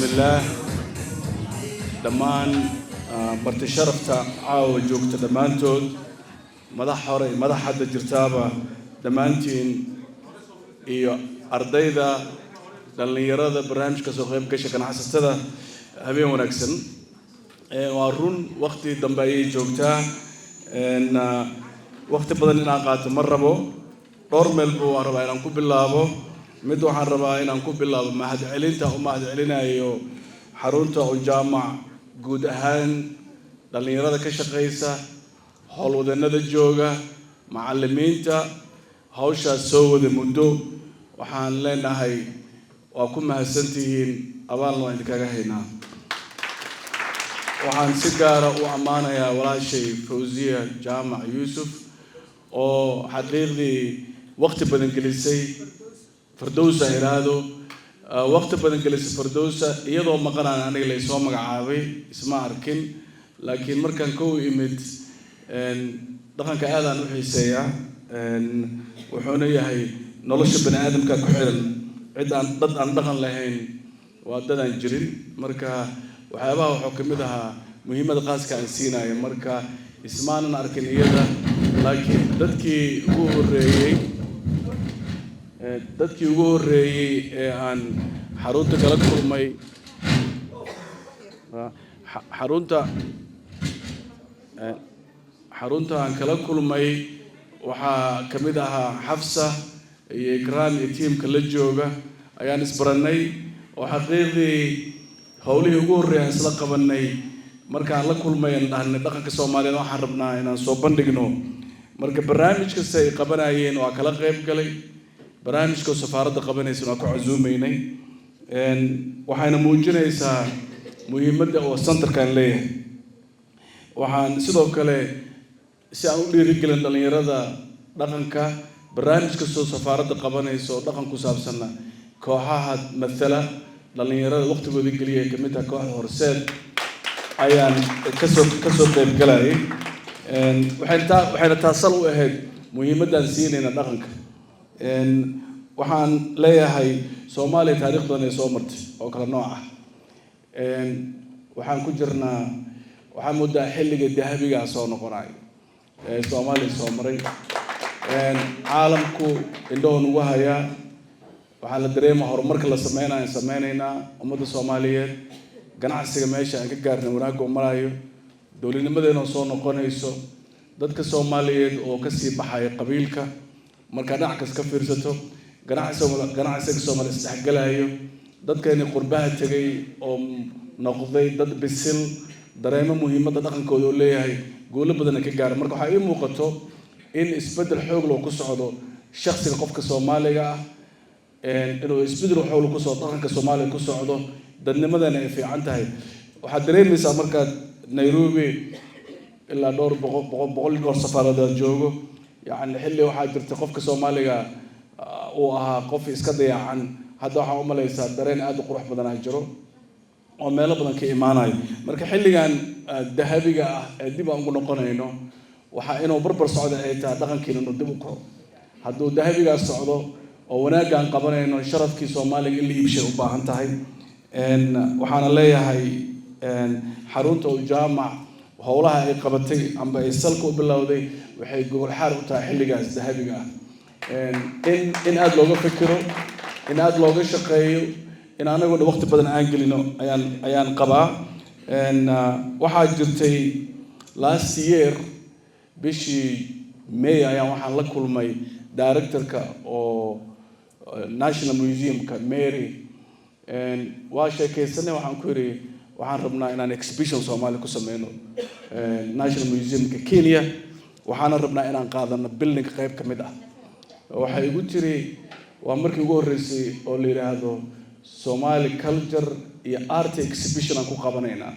بسم الله دمان مرت شرفتا عاو جوجت دمانتود مدح حوري مدح حد جرتابة دمانتين iyo ardayda dhalinyarada barnaamijka soo qayb gashay ganacsatada habeen wanaagsan waa run waqti dambe ay joogtaa waqti badan inaan qaato ma rabo dhowr meel buu rabaa inaan ku bilaabo mid waxaan rabaa inaan ku bilaabo mahadcelinta oo mahadcelinayo xarunta oo jaamac guud ahaan dhalinyarada ka shaqeysa howlwadanada jooga macallimiinta hawsha soo wada muddo waxaan leenahay waa ku mahadsantihiin abaalna waan idinkaga haynaa waxaan si gaar ah u amaanayaa walaashay Fawziya Jaamac Yuusuf oo xaqiiqdii waqti badan gelisay Firdawsa iraado waqti badan gelisay Firdawsa iyadoo maqanaan aniga la soo magacaabay isma arkin laakiin markaan ku imid dhaqanka aadan u xiiseeyaa wuxuuna yahay nolosha bani aadamka ku xiran cid aan dad aan dhaqan lahayn waa dad aan jirin marka waxyaabaha wuxuu ka mid ahaa muhiimada qaaska aan siinayo marka ismaanan arkin iyada laakiin dadkii ugu horeeyay ee aan xarunta kala kulmay xarunta aan kala kulmay waxaa ka mid ahaa Xafsa iyo Ikraan iyo tiimka la jooga ayaan isbaranay oo xaqiiqdii howlihii ugu horeeyay isla qabanay markaan la kulmay dhahnay dhaqanka Soomaaliyeed waxaan rabnaa inaan soo bandhigno marka barnaamijka ay qabanayeen waa kala qayb galay barnaamijka safaaradda qabanaysan waa ku casuumaynay waxayna muujinaysaa muhiimadda oo centerkan leeyahay waxaan sidoo kale si aan u dhiirigelin dhalinyarada dhaqanka barnaamijka soo safaaradda qabanayso dhaqan ku saabsan kooxaha matala dhalinyarada waqtigooda geliyay kamid ah kooxda horseed ayaan ka soo qayb galay waxayna taasal u ahayd muhiimadan siinayna dhaqanka waxaan leeyahay Soomaaliya taariikhdan ay soo martay oo kala nooc ah waxaan ku jirnaa waxaan moodaa xilliga dahabiga soo noqonay Soomaaliya soo maray caalamku indhoon ugu haya waxaa la dareemaa horumarka la sameynaa ummadda Soomaaliyeed ganacsiga meesha aan ka gaarnay wanaagga u marayo dowladnimadeena soo noqonayso dadka Soomaaliyeed oo ka sii baxay qabiilka marka dhinac ka fiirsato ganacsiga Soomaaliyeed isdhexgalayo dadkeena qurbaha tagay oo noqday dad bisil dareemo muhiimadda dhaqankooda oo leeyahay goolo badan ka gaar marka waxa ay muuqato in isbedel xoog loo ku socdo shakhsiga qofka Soomaaliga ah inuu isbedel xoog loo ku socdo dhaqanka Soomaaliga ku socdo dadnimadana ay fiican tahay waxa dareemaysaa marka Nairobi ilaa dhowr boqol safaaradood joogo yani xilli waxa jirta qofka Soomaaliga oo ahaa qof iska dayacan hadda waxa u malaysaa dareen aad u qurux badan ay jiro oo meelo badan ka imaanay marka xilligan dahabiga ah ee dib aan ugu noqonayno waxa inuu barbar socdo ay tahay dhaqankeena inuu dib u kaco hadduu dahabiga socdo oo wanaagan qabanayno sharafkii Soomaaliga in la iibshay u baahan tahay waxaana leeyahay xarunta oo jaamac howlaha ay qabatay amba ay salka u bilowday waxay gobol xaar u tahay xilligaas dahabiga ah in aad looga fikiro in aad looga shaqeeyo in anagu waqti badan aan gelino ayaan qabaa waxaa jirtay last year bishii May ayaan waxaan la kulmay directorka oo National Museum-ka Mary waa sheekaysanay waxaan ku yiri waxaan rabnaa inaan exhibition Soomaali ku sameeyno National Museum-ka Kenya waxaan rabnaa inaan qaadano building qayb ka mid ah waxay igu tiri waa markii ugu horeysay oo la yiraahdo Somali culture iyo art exhibition aan ku qabanaynaa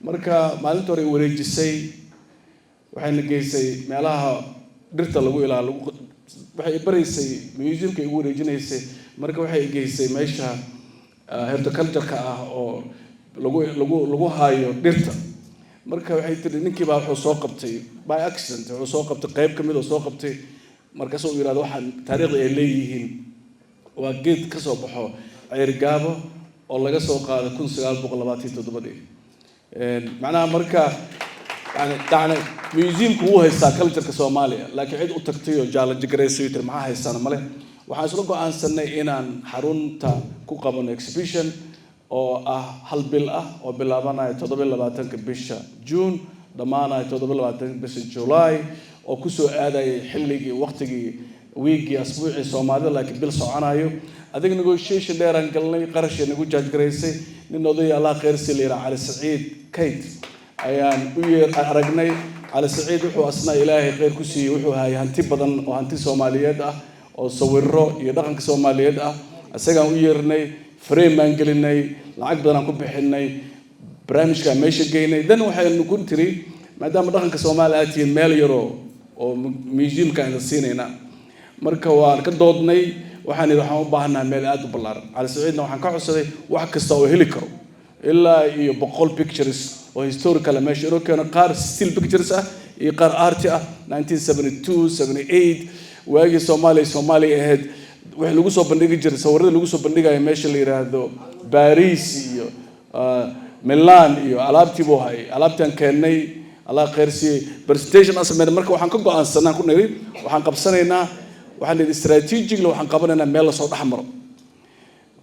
marka maalinta hore wareejisay waxayna geysay meelaha dhirta lagu ilaaliyo waxay baraysay museumka ugu wareejinaysay marka waxay geysay meesha horticulture-ka ah oo lagu haayo dhirta marka waxay tiri ninkii baa wuxuu soo qabtay by accident wuxuu soo qabtay qayb kamid oo soo qabtay markaas uu yiraahdo waxaan taariikhda ay leeyihiin waa geed ka soo baxo ceergaabo oo laga soo qaaday 1927 macnaha marka يعني museumku wuu haystaa culture-ka Soomaaliya laakiin cid u tagtay oo challenge gareysay tir maxaa haystaan male waxaan isla go'aansanay inaan xarunta ku qabano exhibition oo ah hal bil ah oo bilaabanayo 27 bisha June dhamaanayo 27 bisha July oo ku soo aaday xilligii waqtigii weekii asbuucii Soomaalida laakiin bil soconayo adiga negotiation dheer aan galnay qarash nagu judge gareysay nin oday Allah khayr sileera Ali Saciid Kate ayaan u yeer aragnay Ali Saciid wuxuu asna Ilaahay khayr ku siiyay wuxuu haay hanti badan oo hanti Soomaaliyeed ah oo sawirro iyo dhaqanka Soomaaliyeed ah asagaan u yeernay frame aan gelinay lacag badan aan ku bixinay barnaamijka meesha geynay dan waxaynu ku tiri maadaama dhaqanka Soomaaliya ay tihiin meel yaro oo museumka aan siinayna marka waan ka doodnay waxaan u baahanahay meel aad u ballaaran Ali Saciidna waxaan ka codsaday wax kasta oo heli karo ilaa iyo 100 pictures oo historical meesha inoo keeno qaar still pictures ah iyo qaar art ah 1972 78 waagii Soomaaliya ahayd wax lagu soo bandhigi jiray sawirada lagu soo bandhigayo meesha la yiraahdo Paris iyo Milan iyo alaabtii buu hay alaabtan keenay Allah qeyrsi presentation asmeed marka waxaan ka go'aansanaa ku niri waxaan qabsanaynaa waxaan strategic waxaan qabanaynaa meel la soo dhaxmaro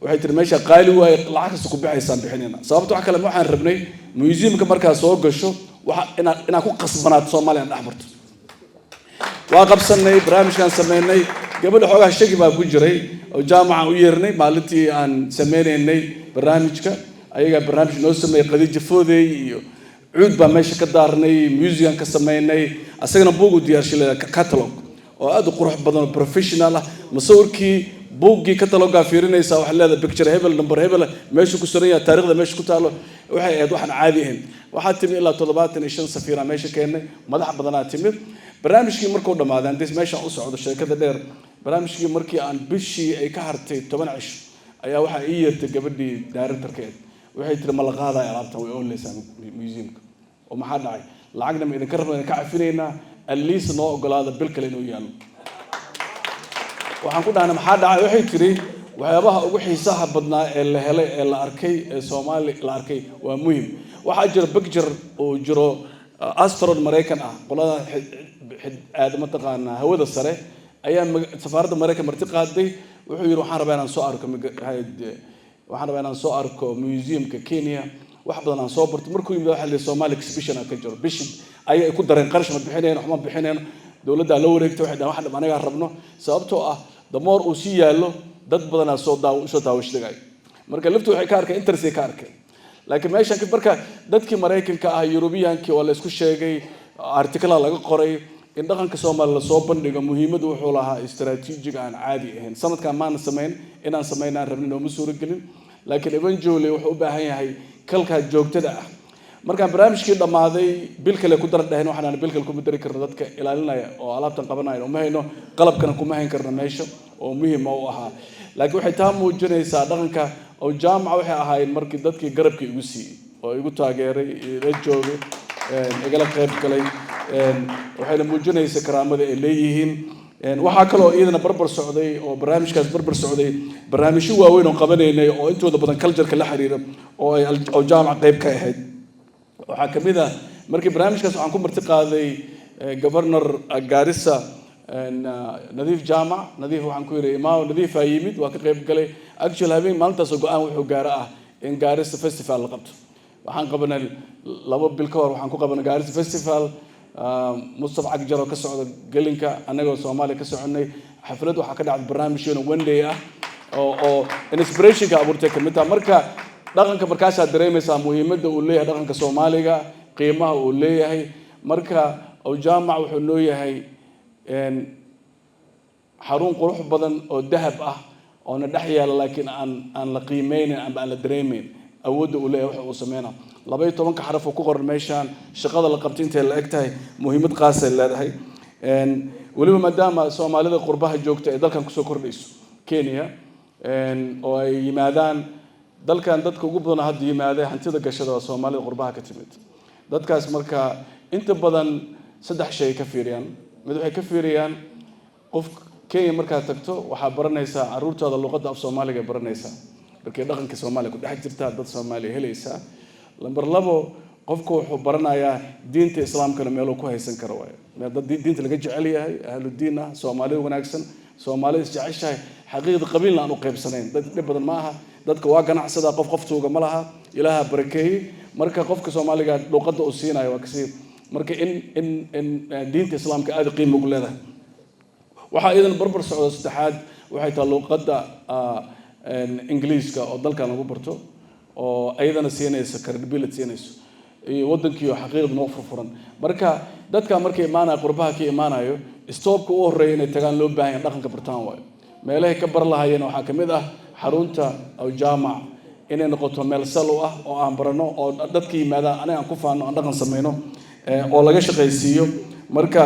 waxay tir meesha qaali way lacag ku bixaysan bixinayna sababtoo wax kale ma waxaan rabnay museumka marka soo gasho waxa inaan ku qasbanaad Soomaaliya dhaxbarto waa qabsanay barnaamijkan sameynay gabadha xogaa shaki baa ku jiray oo jaamaca u yeernay maalintii aan sameeynay barnaamijka ayaga barnaamij noo sameeyay Khadiija Fooday iyo cuud baa meesha ka daarnay museum ka sameeynay asagana buug u diyaarshay catalog oo aad u qurux badan oo professional ah masawirkii buuggii cataloga fiirinaysa wax leeda picture hebel number hebel meesha ku saran yahay taariikhda meesha ku taalo waxay aad waxaan caadi ahayn waxa timi ilaa 75 safiira meesha keenay madax badan timid barnaamijkii markuu dhamaaday inta meesha u socdo sheekada dheer barnaamijkii markii aan bishii ay ka hartay 10 cish ayaa waxa ii yeertay gabadhii directorkeed waxay tiri ma la qaaday alaabta way oo leeysan museumka oo maxaa dhacay lacagna ma idin ka rabnaa ka cafineynaa at least noo ogolaada bil kale inuu yaalo waxaan ku dhahnay maxaa dhacay waxay tiri waxyaabaha ugu xiisaha badnaa ee la helay ee la arkay ee Soomaali la arkay waa muhiim waxa jira picture oo jiro astronaut Mareykan ah qolada aadama taqaana hawada sare ayaa safaaradda Mareykan marti qaaday wuxuu yiri waxaan rabaa inaan soo arko museumka Kenya wax badan aan soo barto markuu yimid waxa la Somali exhibition ka jiro bishi ay ku dareen qarash ma bixinayno wax ma bixinayno dawladda la wareegtay waxay dhamaan anaga rabno sababtoo ah damoor uu si yaalo dad badan soo daawashadagay marka laftu waxay ka arkay interest ka arkay laakiin meesha marka dadkii Mareykanka ah European-kii oo la isku sheegay article laga qoray in dhaqanka Soomaaliya la soo bandhigo muhiimadu wuxuu lahaa istaraatiijig aan caadi ahayn sanadkan ma inaan sameynaan rabnin oo masuul gelin laakiin eventually wuxuu u baahan yahay kalka joogtada ah markaan barnaamijkii dhamaaday bil kale ku dar dhayn waxaan bil kale ku bedeli karno dadka ilaalinaya oo alaabtan qabanaya uma hayno qalabkana kuma hayn karno meesha oo muhiim u ahaa laakiin waxay taa muujinaysaa dhaqanka oo jaamaca waxay ahaayeen markii dadkii garabka igu siiyay oo igu taageeray la joogay igala qayb galay waxayna muujinaysaa karaamada ay leeyihiin waxa kale oo iyadana barbar socday oo barnaamijkaas barbar socday barnaamijyo waaweyn oo qabanaynay oo intooda badan culture-ka la xiriira oo jaamaca qayb ka ahayd waxa kamida markii barnaamijkaas waxaan ku marti qaaday governor Garissa Nadiif Jaamac Nadiif waxaan ku yiri imaam Nadiif ay yimid waa ka qayb galay actually habeen maalintaas go'aan wuxuu gaara ah in Garissa festival la qabto waxaan qabanay 2 bil ka hor waxaan ku qabanay Garissa festival Mustafa Agjaro ka socda galinka anagoo Soomaaliya ka soconay xaflad waxa ka dhacay barnaamijyo one day ah oo inspiration ka abuurtay kamida marka dhaqanka markaas aad dareemaysaa muhiimadda uu leeyahay dhaqanka Soomaaliga qiimaha uu leeyahay marka oo jaamac wuxuu noo yahay xarun qurux badan oo dahab ah oo na dhex yaala laakiin aan la qiimeynin ama aan la dareemeyn awoodda uu leeyahay waxa uu sameeyna 12 ka xaraf oo ku qoran meeshan shaqada la qabtay intee la egtahay muhiimad qaas ay leedahay waliba maadaama Soomaalida qurbaha joogta ee dalkan ku soo kordhayso Kenya oo ay yimaadaan dalkan dadka ugu badan hadda yimaada hantida gashada Soomaalida qurbaha ka timid dadkaas marka inta badan saddex shay ka fiiriyaan mid waxay ka fiiriyaan qof Kenya marka tagto waxa baranaysaa caruurtooda luqadda af Soomaaliga baranaysaa markay dhaqanka Soomaaliya ku dhex jirtaa dad Soomaaliya helaysaa lambar labo qofku wuxuu baranayaa diinta islaamkana meel uu ku haysan karo waaye meel dad diinta laga jecel yahay ahlu diin ah Soomaaliya wanaagsan Soomaaliya jeceshahay xaqiiqda qabiilna aan u qaybsanayn dad dhib badan ma aha dadka waa ganacsada qof tuuga ma laha ilaaha barakeeyay marka qofka Soomaaliga luqadda uu siinayo waa kasi marka in diinta islaamka aad qiimo ugu leedahay waxa idan barbar socdo saddexaad waxay tahay luqadda Ingiriiska oo dalkan lagu barto oo ayadana siinaysa credibility siinayso iyo wadankii xaqiiqda noo furfuran marka dadka markay imaanay qurbaha ka imaanayo stoopka u horeeyay inay tagaan loo baahan yahay dhaqanka bartaan way meelaha ka bar lahaayeen waxa kamid ah xarunta aw jaamac inay noqoto meel salo ah oo aan barano oo dadka yimaada anaga ku faano aan dhaqan sameeyno oo laga shaqaysiiyo marka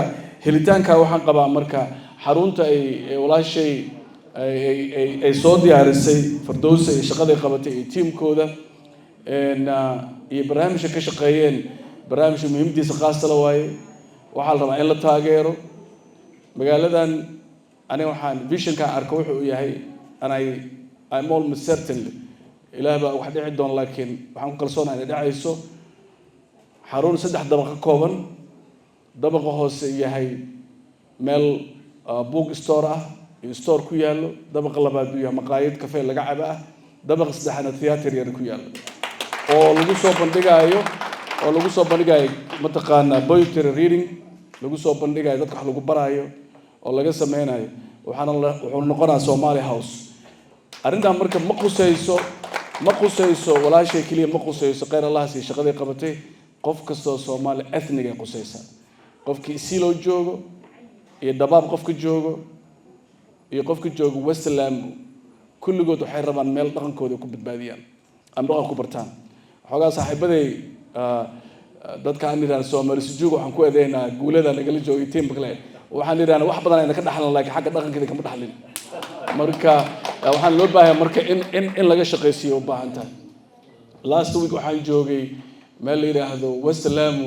helitaanka waxaan qabaa marka xarunta ay walaashay ay soo diyaarisay Firdawsi ay shaqada qabatay ee teamkooda iyo barnaamijka ka shaqeeyeen barnaamijka muhiimadiisa khaas la waaye waxa la rabaa in la taageero magaaladan aniga waxaan vision ka arko wuxuu yahay I'm almost certain ilaahay baa wax dhici doon laakiin waxaan ku kalsoonahay inay dhacayso xarun 3 dabaq ka kooban dabaqa hoose yahay meel book store ah iyo store ku yaalo dabaqa labaad uu yahay maqaayad cafe laga cabo ah dabaqa saddexaad theater yar ku yaalo oo lagu soo bandhigayo mataqaana poetry reading lagu soo bandhigayo dadka wax lagu barayo oo laga sameeynayo wuxuu noqonaa Somali House arrintan marka ma qusayso walaashay kaliya ma qusayso qeyr Allah si shaqada qabatay qof kasto Soomaali ethnic ay qusaysa qofkii si loo joogo iyo dabaab qofka joogo iyo qofka joogo Westland kulligood waxay rabaan meel dhaqankooda ku badbaadiyaan ama dhaqan ku bartaan xogaa saaxiibaday dadka aan yiraahdo Soomaali si joogo waxaan ku eedeynaa guulada nagala joogay team kale waxaan yiraahdaa wax badan ayna ka dhaxlan laakiin xagga dhaqankeeda kama dhaxlin marka waxaan loo baahay marka in laga shaqeysiyo u baahan tahay last week waxaan joogay meel la yiraahdo Westland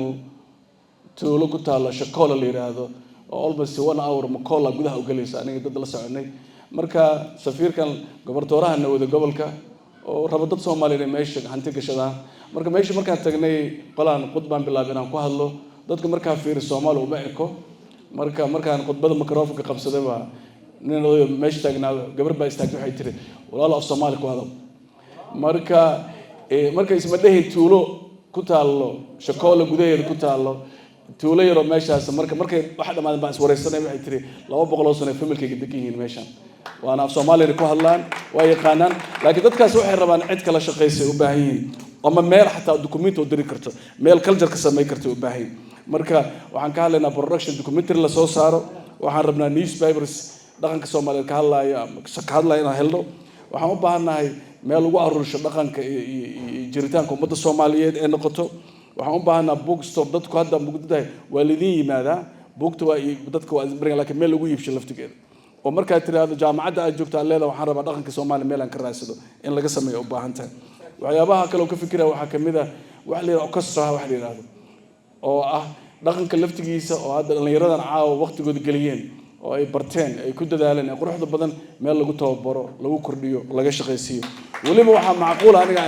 tuulo ku taalo Shaqoola la yiraahdo oo almost 1 hour Makola gudaha u galaysa aniga dad la soconay marka safiirkan goboltooraha wada gobolka oo rabo dad Soomaaliyeed meesha hanti gashadaan marka meesha markaan tagnay qolaan qodbaan bilaabay inaan ku hadlo dadka markaa fiir Soomaali uma eko markaan qodbada mikrofoonka qabsaday baa nin oo meesha taagnaa gabar baa istaagtay waxay tiri walaal af Soomaali ku hadal marka isma dhahay tuulo ku taalo Shaqoola gudaheeda ku taalo tuulo yaro meeshaas markay waxa dhamaadeen baan iswareysanay waxay tiri 200 sano familkayga degan yihiin meeshan waana af Soomaaliyeed ku hadlaan waa yaqaanaan laakiin dadkaas waxay rabaan cid kala shaqeysay u baahan yihiin ama meel xataa document oo diri karto meel culture ka sameey karto u baahan marka waxaan ka hadlaynaa production documentary la soo saaro waxaan rabnaa newspapers dhaqanka Soomaaliyeed ka hadlaaya ama ka hadlaaya inaan helno waxaan u baahanahay meel lagu aruursho dhaqanka iyo jiritaanka ummadda Soomaaliyeed ee noqoto waxaan u baahanaa bookstore dadku hadda mugdahay waalidin yimaada bookta waa dadka waa isbarin laakiin meel lagu iibsho laftigeeda oo marka tiraahdo jaamacadda aad joogto leedahay waxaan rabaa dhaqanka Soomaaliya meel aan ka raadsado in laga sameeyo u baahan tahay waxyaabaha kale oo ka fikiraya waxa kamid ah wax la yiraahdo orchestra wax la yiraahdo oo ah dhaqanka laftigiisa oo hadda dhalinyaradan caawa waqtigooda galiyeen oo ay barteen ay ku dadaaleen quruxda badan meel lagu tababaro lagu kordhiyo laga shaqeysiyo waliba waxa macquul aniga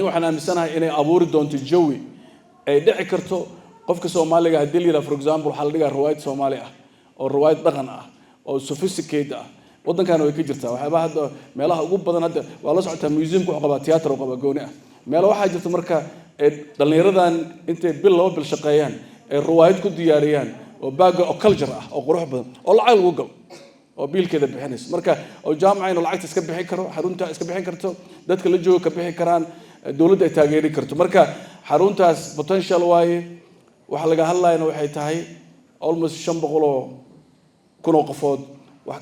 waxaan aaminsanahay inay abuuri doonto jawi ay dhici karto qofka Soomaaliga hadii la yiraahdo for example waxa la dhigaa riwaayad Soomaali ah oo riwaayad dhaqan ah oo sophisticated ah wadankan way ka jirtaa waxba hadda meelaha ugu badan hadda waa la socotaa museumku oo qaba theater oo qaba gooni ah meel waxa jirta marka dhalinyaradan intay bil laba bil shaqeeyaan ay riwaayad ku diyaariyaan oo baaga oo culture ah oo qurux badan oo lacag lagu gal oo biilkeeda bixinayso marka oo jaamacayna lacagta iska bixin karo xarunta iska bixin karto dadka la jooga ka bixi karaan dawladda ay taageeri karto marka xaruntaas potential waaye waxa laga hadlayna waxay tahay almost 500 kun oo qofood wax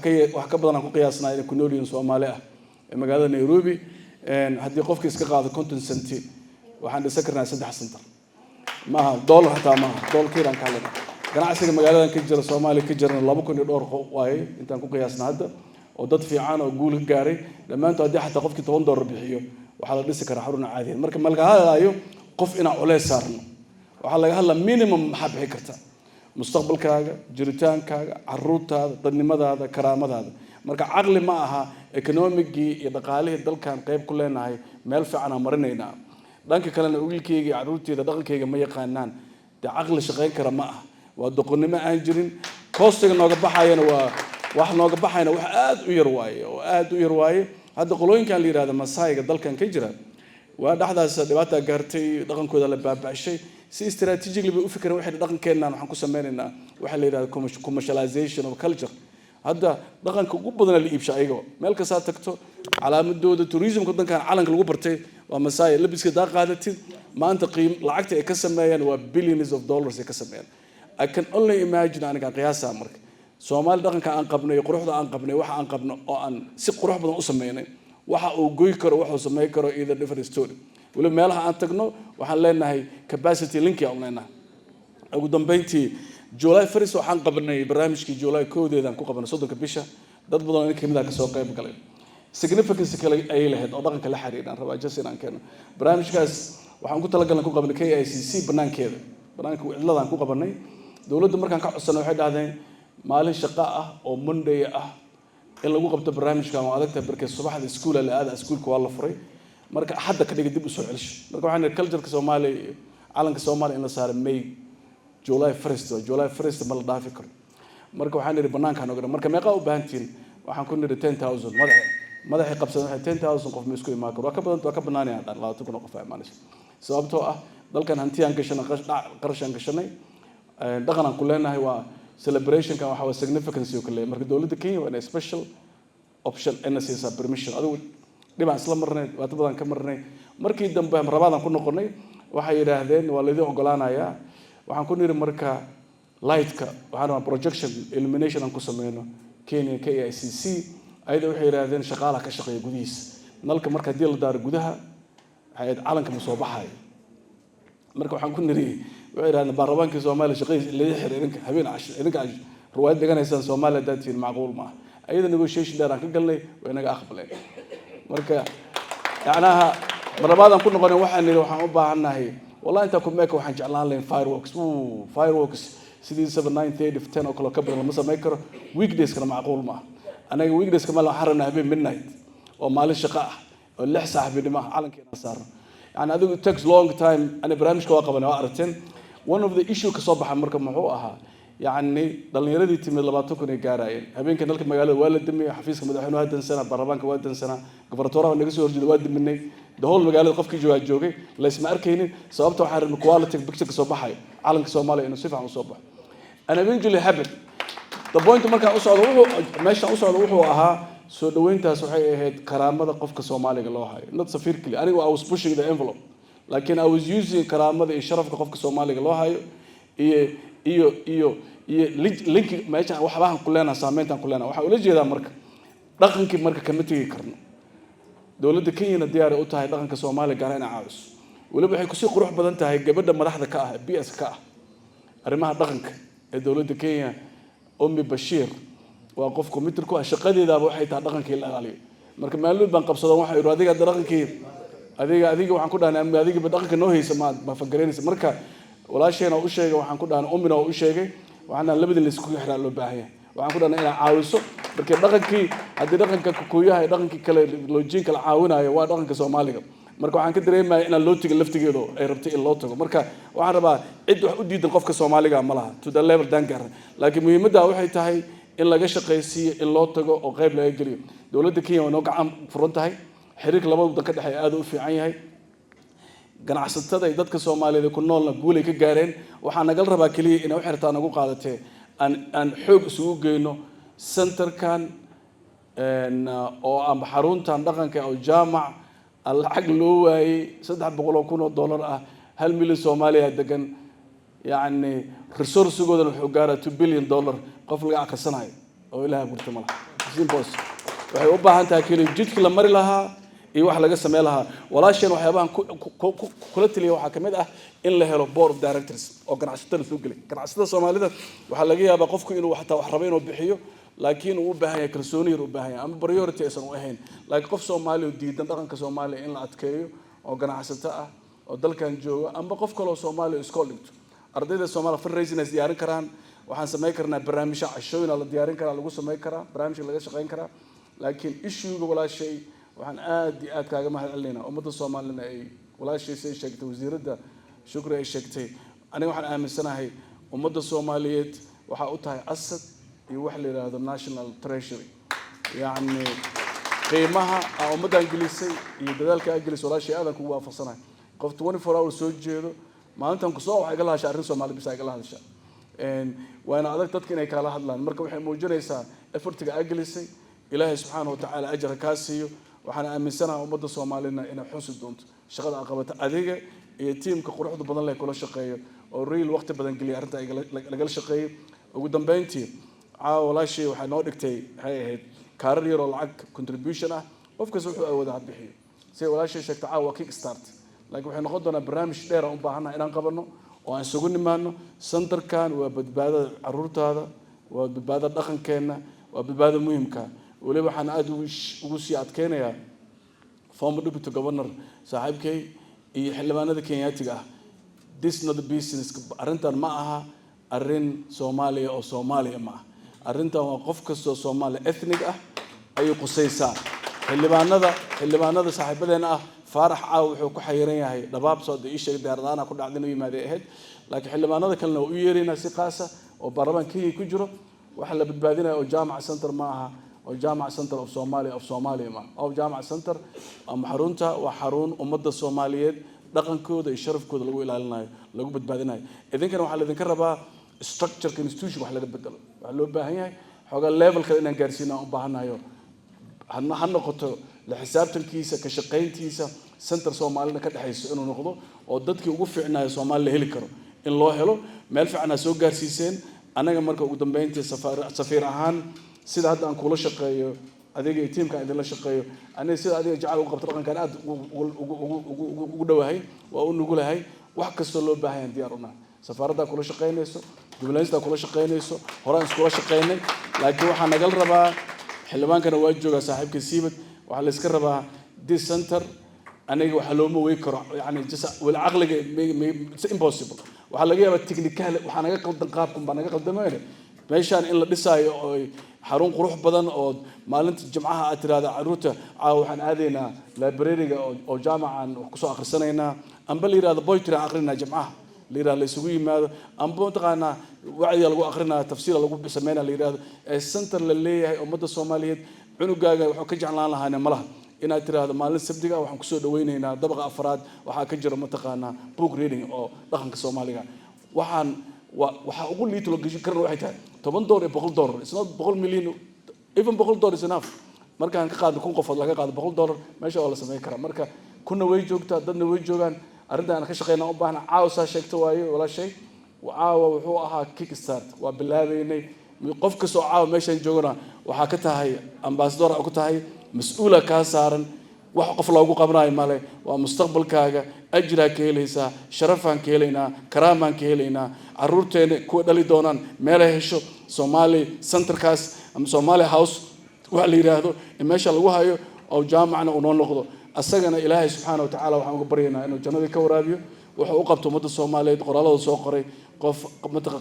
ka badan aan ku qiyaasnaa inay ku nool yihiin Soomaali ah ee magaalada Nairobi haddii qofkii iska qaado 50 senti waxaan dhisa karnaa 3 center maaha dollar hataa maaha dollarkiiran ka hadlayna ganacsiga magaaladan ka jira Soomaaliya ka jirna 200 waaye intaan ku qiyaasnaa hadda oo dad fiican oo guul gaaray dhamaantood haddii xataa qofkii $10 bixiyo waxa la dhisi karaa xarun caadi marka malka hadaayo qof ina culeys saarno waxa laga hadlaa minimum maxaa bixi karta mustaqbalkaaga jiritaankaaga caruurtaada dadnimadaada karaamadaada marka caqli ma aha economicgii iyo dhaqaalihii dalkan qayb ku leenahay meel fiican aan marinaynaa dhanka kalena wiilkayga iyo carruurteyda dhaqankayga ma yaqaanaan dee caqli shaqayn kara ma aha waa doqonnimo aan jirin koostiga nooga baxayana waa wax nooga baxayna wax aad u yar waaye oo aad u yar waaye hadda qolooyinkan la yidhahda masaayiga dalkan ka jira waa dhexdaas dhibaataa gaartay dhaqankooda la baaba'shay si strategically bay u fikireen waxay dhaqankeennan waxaan ku sameynaynaa waxa la yidhahda commercialization of culture hadda dhaqanka ugu badan la iibsha ayaga meel kasta tagto calaamadooda tourismka dankan calanka lagu bartay waa masaay labiska daa qaadatid maanta lacagta ay ka sameeyaan waa billions of dollars ay ka sameeyaan I can only imagine aniga qiyaasa marka Soomaali dhaqanka aan qabnay quruxda aan qabnay waxa aan qabno oo aan si qurux badan u sameeynay waxa uu goy karo waxa uu sameey karo either different story wala meelaha aan tagno waxaan leenahay capacity link aan leenahay ugu dambeyntii July 1st waxaan qabanay barnaamijkii July 2deedaan ku qabanay 30 bisha dad badan oo kamid ah ka soo qayb galay significance kale ay lahayd oo dhaqanka la xiriiraan rabaa jasin aan keeno barnaamijkaas waxaan ku talagalnay ku qabanay KICC banaankeeda banaanka cidladaan ku qabanay dawladda markaan ka codsanay waxay dhahdeen maalin shaqo ah oo Monday ah in lagu qabto barnaamijkan waa adagta barkay subaxda iskuul la aada iskuulka waa la furay marka hadda ka dhigay dib u soo celish marka waxaan culture-ka Soomaaliya calanka Soomaaliya in la saaray May July 1st ma la dhaafi karo marka waxaan niri banaanka noqon marka meeqa u baahantiin waxaan ku niri 10000 madaxay qabsan waxay 10000 qof ma isku imaan karo waa ka banaanayaan 20,000 qof ay imaanayso sababtoo ah dalkan hantiyaan gashanay qarashan gashanay dhaqan aan ku leenahay waa celebration kan waxa waa significance oo kale marka dawladda Kenya waa special option NSS permission adigu dhibaan isla marnay waata badan ka marnay markii dambe rabaadan ku noqonay waxay yiraahdeen waa la idin ogolaanayaa waxaan ku niri marka lightka waxaan projection illumination aan ku sameeyno Kenya KICC ayada waxay yiraahdeen shaqaalaha ka shaqeeya gudihiisa nalka marka hadii la daaro gudaha hay'ad calanka ma soo baxay marka waxaan ku niri waxay yiraahdeen baarlamaanka Soomaaliya shaqadiisa la xiriirinka habeen idinka ruwaayad deganaysan Soomaaliya dadtiin macquul ma ayada negotiation dheer aan ka galnay way naga aqbaleen marka yacnaha marabaadan ku noqonay waxaan niri waxaan u baahanahay والله أنت كم ماك وحنج على لين fireworks سيدي 7 9 30 10 o'clock قبل مثلا ما يكره weekdays كنا معقول ما أنا weekdays كمان لو حرنا هبين midnight وما ليش شقاء ولا حساب بدماء على كنا صار يعني هذا takes long time أنا برامج كواقب أنا أعرفين one of the issue كصباح مركب معوقها يعني ضل يردي تيم اللي باتوكن يجارين هبين كنا لك مجال والد دمي حفيز كم دحين واحد سنة بربانك واحد سنة قبرتورا ونجسي ورجل واحد مني ده هو المجال القف كي جوا جوجي لا اسمه أركيني صوبته حر الكواليتي بكتك صباحي عالم كسومالي إنه صفة عن صباح أنا بنجلي هبل the point ما كان أصعد وهو ماشي أصعد وهو أها سودوين تاسوحي هاد كرامة قف كسومالي الله هاي not سفير كلي أنا I was pushing the envelope لكن I was using كرامة الشرف قف كسومالي الله هاي إيو لينك ماشي وحباهم كلنا سامينتان كلنا وحاول يجي هذا مركب رقمك مركب كمتي كرنا dawladda Kenya diyaar u tahay dhaqanka Soomaaliya gaarayna caawis waliba waxay ku sii qurux badan tahay gabadha madaxda ka ah BS ka ah arrimaha dhaqanka ee dawladda Kenya Ummi Bashir waa qof komitir ku ah shaqadeeda waxay tahay dhaqankii la ilaaliyo marka maalmood baan qabsaday waxa ay adiga dhaqankii adiga waxaan ku dhahnay adiga dhaqanka noo haysa ma fagareenaysa marka walaasheena u sheegay waxaan ku dhahnay Ummina u sheegay waxaan labadii la isku xiraan loo baahan yahay waxaan ku dhahnay inaan caawiso marka dhaqankii hadii dhaqanka Kikuyaha dhaqankii kale loojin kala caawinayo waa dhaqanka Soomaaliga marka waxaan ka dareemayaa in loo tiga laftigeedo ay rabtay in loo tago marka waxaan rabaa cid wax u diidan qofka Soomaaliga ma laha to the level dangar laakiin muhiimadda waxay tahay in laga shaqeysiyo in loo tago oo qayb laga geliyo dawladda Kenya waa gacan furan tahay xiriirka labada ka dhaxay aad u fiican yahay ganacsatada ay dadka Soomaaliyeed ku noolna guulay ka gaareen waxaan nagal rabaa kaliya in wax xirtaan ugu qaadatay aan xoog isugu geeyno centerkan oo aan xaruntan dhaqanka oo jaamac lacag loo waayay $300,000 ah 1 milyan Soomaaliya degan يعني resource goodan wuxuu gaaraa $2 billion qof laga aqsanayo oo ilaahay burta malaha simpos waxay u baahan tahay kaliya jidka la mari lahaa iyo wax laga sameey lahaa walaasheen waxyaabahan kula taliya waxa kamid ah in la helo board of directors oo ganacsatada soo galay ganacsatada Soomaalida waxa laga yaabaa qofku inuu wax rabo inuu bixiyo laakiin uu u baahan yahay kalsooni u baahan yahay ama priority aysan u ahayn laakiin qof Soomaali oo diidan dhaqanka Soomaaliya in la adkeeyo oo ganacsato ah oo dalkan jooga ama qof kale oo Soomaali iskool dhigto ardayda Soomaaliya fundraising ay diyaarin karaan waxaan samayn karnaa barnaamijyo cashooyin la diyaarin karaa lagu samayn karaa barnaamijka laga shaqayn karaa laakiin issue-ga walaashay waxaan aad iyo aad kaaga mahad celinaynaa ummadda Soomaaliyeed ay walaashay say sheegtay wasiiradda shukri ay sheegtay aniga waxaan aaminsanahay ummadda Soomaaliyeed waxa u tahay asad iyo wax la yiraahdo national treasury yani qiimaha ummadda Ingiliisay iyo dadaalka Ingiliis walaashay aad ku waafaqsanahay qof 24 hours soo jeedo maalintan ku soo wax iga lahashay arrin Soomaali bis iga lahashay waana adag dadka inay kala hadlaan marka waxay muujinaysaa effortiga Ingiliisay ilaahay subxaanahu wa ta'ala ajra ka siiyo waxaan aaminsanahay ummadda Soomaaliyeed inay xusi doonto shaqada aqabata adiga iyo teamka quruxda badan leh kula shaqeeyo oo real waqti badan galiya arrinta ay laga shaqeeyo ugu dambeyntii walaashay waxa noo dhigtay waxay ahayd kaarar yar oo lacag contribution ah qofkaas wuxuu awoodaa bixiyo si walaashay sheegtay kick start laakiin waxay noqon doonaa barnaamij dheer oo u baahanaa inaan qabano oo aan isugu nimaano centerkan waa badbaadada caruurtaada waa badbaadada dhaqankeena waa badbaadada muhiimka waliba waxaan aad ugu sii adkeenayaa former deputy governor saaxiibkay iyo xildhibaanada Kenyaatiga ah this not the business arrintan ma aha arrin Soomaaliya oo Soomaaliya ma aha arrintan waa qof kastoo Soomaali ethnic ah ayuu qusaysaa xildhibaanada saaxiibadeena ah Faarax Caaw wuxuu ku xayiran yahay dhabaab soo isheeg daaradaana ku dhacday inuu yimaado ahayd laakiin xildhibaanada kalena u yeerina si qaasa oo baarlamaanka ku jiro waxa la badbaadinayo oo jaamac center ma aha oo jaamac center of Somalia ma oo jaamac center ama xarunta waa xarun ummadda Soomaaliyeed dhaqankooda iyo sharafkooda lagu ilaalinayo lagu badbaadinayo idinkana waxa la idinka rabaa structure institution wax laga bedelo waxa loo baahan yahay xogaa level kale inaan gaarsiino u baahanayo ha noqoto la xisaabtankiisa ka shaqayntiisa center Soomaalida ka dhaxayso inuu noqdo oo dadkii ugu fiicnaayo Soomaaliya heli karo in loo helo meel fiican soo gaarsiiseen anaga marka ugu dambeyntii safiir ahaan sida hadda aan kula shaqeeyo adiga iyo teamka idin la shaqeeyo aniga sida adiga jacayl ugu qabto dhaqankan aad ugu dhawahay waa u nugulahay wax kasta loo baahan yahay diyaar u nahay safaaradda kula shaqeynayso diblomaasiyadda kula shaqeynayso horaan iskula shaqeynay laakiin waxa naga rabaa xildhibaankana waa jooga saaxiibka Siibad waxa la iska rabaa this center aniga waxa loo mooy karo yani wal aqliga impossible waxa laga yaabaa technical waxa naga qaldan qaabkan baa naga qaldamayna meeshaan in la dhisaayo oo xarun qurux badan oo maalinta jimcaha aad tiraahdo caruurta waxaan aadaynaa library-ga oo jaamacan wax ku soo akhrisanaynaa amba la yiraahdo poetry akhrinaa jimcaha la yiraahdo la isugu yimaado amba taqaana wacdi lagu akhrinaa tafsiir lagu sameeynaa la yiraahdo center la leeyahay ummadda Soomaaliyeed cunugaaga wuxuu ka jeclaan lahaa malaha inaad tiraahdo maalin sabtiga waxaan ku soo dhaweynaynaa dabaqa afraad waxa ka jira mataqaana book reading oo dhaqanka Soomaaliga waxa ugu liito loo gashin karno waxay tahay $10 iyo $100 it's not $100 million even $100 is enough markaan ka qaadno kun qofood laga qaado $100 meesha oo la sameey kara marka kuna way joogtaa dadna way joogaan arrintan ka shaqeynaa u baahna caawsa sheegto waayo walaashay caawa wuxuu ahaa kick start waa bilaabeynay qof kasta oo caawa meeshan joogana waxa ka tahay ambassador ku tahay mas'uula ka saaran wax qof loogu qabanayo male waa mustaqbalkaaga ajra ka helaysaa sharafaan ka helaynaa karaamaan ka helaynaa caruurteena ku dhali doonaan meel ay hesho Somali centerkaas ama Somali house wax la yiraahdo in meesha lagu hayo oo jaamacna uu noqdo asagana Ilaahay subxaanahu wa ta'ala waxaan uga baryaynaa inuu jannada ka waraabiyo wuxuu u qabto ummadda Soomaaliyeed qoraalada soo qoray qof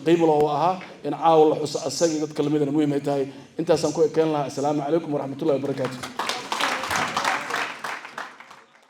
qiimo leh oo ahaa in caawa la xuso asaga dadka lamidana muhiim ay tahay intaasaan ku ekeen lahaa assalaamu calaykum waraxmatullaahi wabarakaatuh